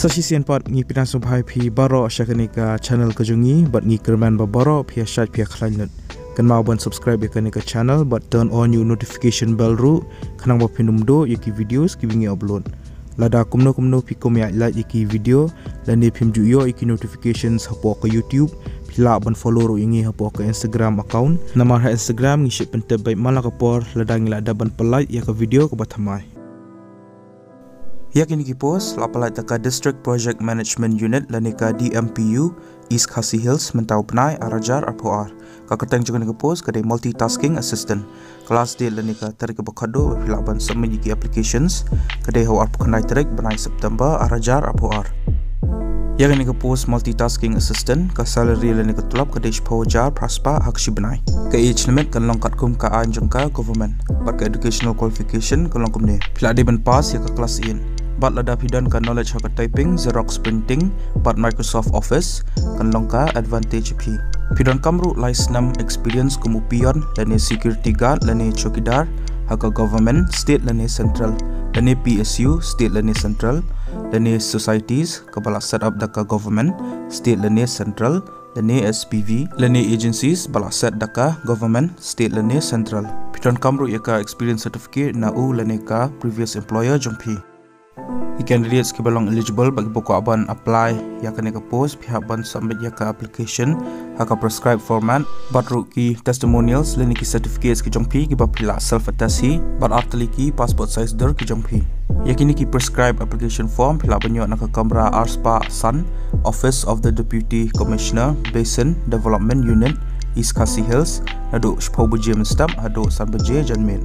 Sasisian part ngi pidan subhai phi baro ashakanika channel kajungi but ngi kerman ba baro phi ashat phi khlainut kan mau ban subscribe kanika channel but turn on your notification bell ru khanang ba phinumdo yaki videos kibingi upload lada kumno phi kom ya like yaki video lani phim ju yo yaki notifications hapo ka YouTube pila ban follow ru ingi hapo ka Instagram account namar ha Instagram ngi ship pente bai malaka por lada ngi lada ban pelai ya ka video ka bathamai Yakini ki post lapalai taka District Project Management Unit lanika DMPU East Khasi Hills mentau penai arajar arpoar kakatang juga nika post kadai multitasking assistant kelas dia lanika tarik bakado hilaban submit yiki applications kadai hau arpokanai tarik benai September arajar arpoar Yakini ki post multitasking assistant ka salary lanika tulap kadai shpojar praspa hakshi benai ka age limit kan longkat kum ka anjangka government but ka educational qualification kan longkum ne pila de ban pass ya ka kelas in Bat lada pidan kan knowledge haka typing, Xerox printing, bat Microsoft Office, kan longka advantage pi. Pidan kamru license experience kumupion, lani security guard, lani chokidar, haka government, state lani central, lani PSU, state lani central, lani societies, kabala set up daka government, state lani central, lani SPV, lani agencies, bala set daka government, state lani central. Pidan kamru yaka experience certificate na u lani ka previous employer jompi. Ikan dilihat sekibalong eligible bagi pokok aban apply ya kena ke post pihak ban submit ya ke application haka prescribe format batru ki testimonials leni ki certificates ki jompi ki bapila self attest but after ki passport size der ki jompi yakini ki prescribe application form pila banyo nak kamera arspa san Office of the Deputy Commissioner Basin Development Unit East Khasi Hills nado shpo bujim stamp hado san buje janmin